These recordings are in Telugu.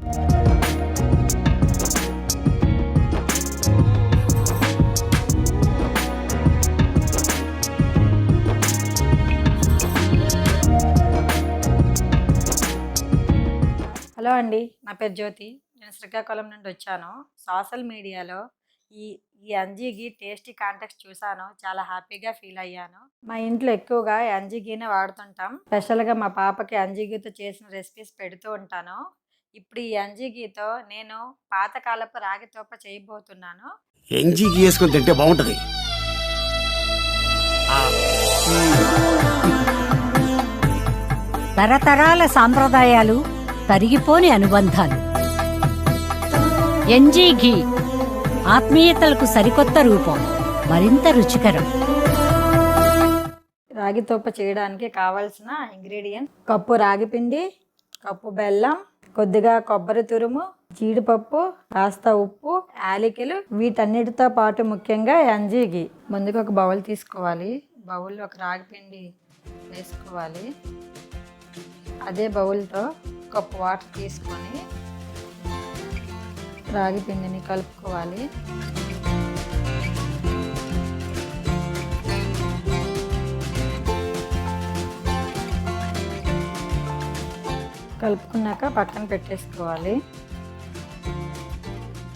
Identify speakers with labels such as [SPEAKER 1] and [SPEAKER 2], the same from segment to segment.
[SPEAKER 1] హలో అండి. నా పేరు జ్యోతి. నేను శ్రీకాకుళం నుండి వచ్చాను. సోషల్ మీడియాలో ఈ ఈ ఎన్‌జీ ఘీ టేస్టీ కాంటెక్స్ట్ చూసాను. చాలా హ్యాపీగా ఫీల్ అయ్యాను. మా ఇంట్లో ఎక్కువగా ఎన్‌జీ ఘీనే వాడుతుంటాం. స్పెషల్‌గా మా పాపకి ఎన్‌జీ ఘీతో చేసిన రెసిపీస్ పెడుతూ ఉంటాను. ఇప్పుడు ఈ ఎన్‌జీ ఘీతో నేను పాతకాలపు రాగి తోప చేయబోతున్నాను.
[SPEAKER 2] ఎంజీ గీసుకొని తింటే బాగుంటది.
[SPEAKER 3] తరతరాల సాంప్రదాయాలు, తరిగిపోని అనుబంధాలు. ఎన్‌జీ ఘీ ఆత్మీయతలకు సరికొత్త రూపం, మరింత రుచికరం.
[SPEAKER 1] రాగి తోప చేయడానికి కావాల్సిన ఇంగ్రీడియంట్స్: కప్పు రాగి పిండి, కప్పు బెల్లం, కొద్దిగా కొబ్బరి తురుము, జీడిపప్పు, కాస్త ఉప్పు, యాలకులు, వీటన్నిటితో పాటు ముఖ్యంగా ఎన్‌జీ ఘీ. ముందుగా ఒక బౌల్ తీసుకోవాలి. బౌల్లో ఒక రాగి పిండి వేసుకోవాలి. అదే బౌల్తో కప్పు వాటర్ తీసుకొని రాగి పిండిని కలుపుకోవాలి. కలుపుకున్నాక పక్కన పెట్టేసుకోవాలి.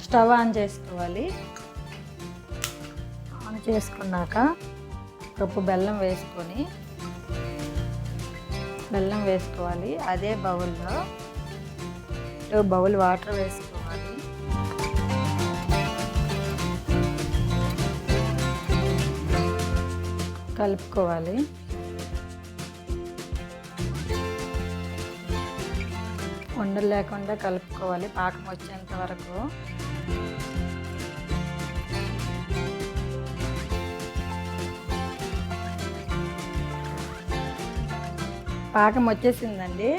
[SPEAKER 1] స్టవ్ ఆన్ చేసుకోవాలి. ఆన్ చేసుకున్నాక కప్పు బెల్లం వేసుకోవాలి. అదే బౌల్లో 2 బౌల్ వాటర్ వేసుకోవాలి. కలుపుకోవాలి. ఉండలు లేకుండా కలుపుకోవాలి పాకం వచ్చేంత వరకు. పాకం వచ్చేసిందండి.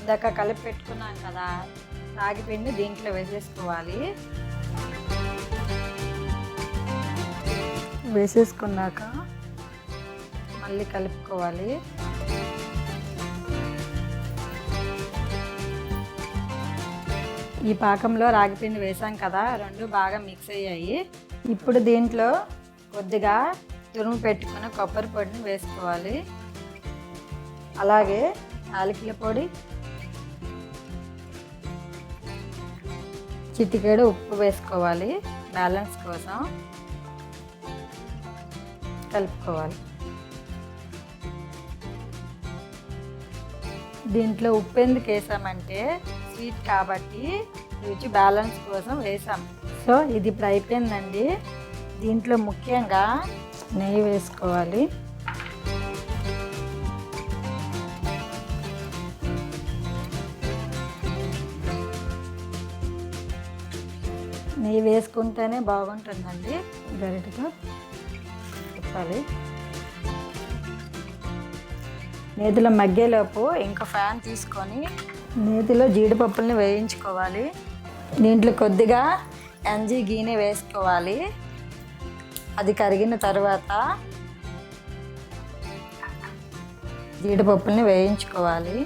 [SPEAKER 1] ఇందాక కలిపి పెట్టుకున్నాం కదా రాగి పిండి, దీంట్లో వేసేసుకోవాలి. వేసేసుకున్నాక మళ్ళీ కలుపుకోవాలి. ఈ పాకంలో రాగి పిండి వేసాం కదా, 2 బాగా మిక్స్ అయ్యాయి. ఇప్పుడు దీంట్లో కొద్దిగా తురుము పెట్టుకున్న కొబ్బరి పొడిని వేసుకోవాలి. అలాగే యాలకుల పొడి, చిటికెడు ఉప్పు వేసుకోవాలి బ్యాలెన్స్ కోసం. కలుపుకోవాలి. దీంట్లో ఉప్పు ఎందుకు వేసామంటే స్వీట్ కాబట్టి రుచి బ్యాలెన్స్ కోసం వేసాం. సో ఇది ఇప్పుడు అయిపోయిందండి. దీంట్లో ముఖ్యంగా నెయ్యి వేసుకోవాలి. నెయ్యి వేసుకుంటేనే బాగుంటుందండి. గరిటెతో తిప్పాలి. నేతిలో మగ్గేలోపు ఇంకో ఫ్యాన్ తీసుకొని నేతిలో జీడిపప్పుల్ని వేయించుకోవాలి. దీంట్లో కొద్దిగా ఎన్‌జీ ఘీని వేసుకోవాలి. అది కరిగిన తర్వాత జీడిపప్పుల్ని వేయించుకోవాలి.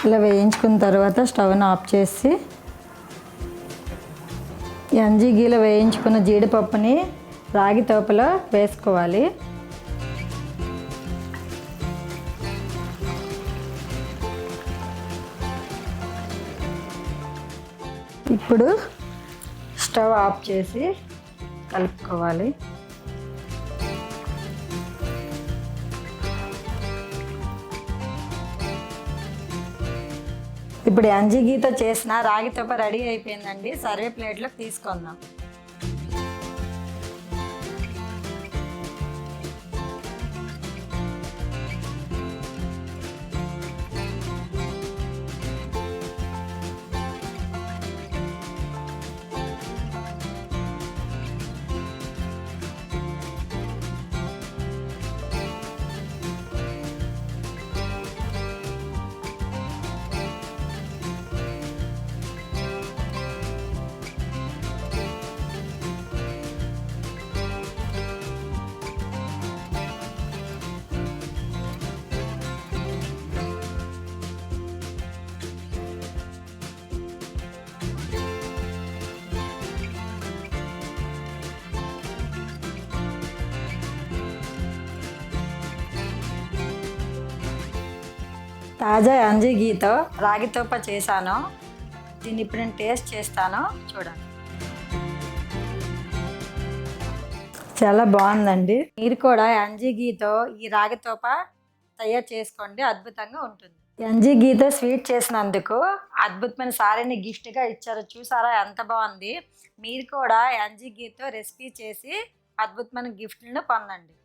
[SPEAKER 1] ఇలా వేయించుకున్న తర్వాత స్టవ్ని ఆఫ్ చేసి ఎన్‌జీ ఘీలో వేయించుకున్న జీడిపప్పుని రాగి తోపలో వేసుకోవాలి. ఇప్పుడు స్టవ్ ఆఫ్ చేసి కలుపుకోవాలి. ఇప్పుడు ఎన్‌జీ ఘీతో చేసిన రాగి తోప రెడీ అయిపోయిందండి. సర్వే ప్లేట్లోకి తీసుకుందాం. తాజా యాంజీ గీతో రాగి తోప చేశాను. దీన్ని ఇప్పుడు నేను టేస్ట్ చేస్తాను, చూడండి. చాలా బాగుందండి. మీరు కూడా యాంజీ గీతో ఈ రాగి తోప తయారు చేసుకోండి, అద్భుతంగా ఉంటుంది. యాంజీ గీతో స్వీట్ చేసినందుకు అద్భుతమైన సారీని గిఫ్ట్గా ఇచ్చారు. చూసారా ఎంత బాగుంది. మీరు కూడా యాంజీ గీతో రెసిపీ చేసి అద్భుతమైన గిఫ్ట్లను పొందండి.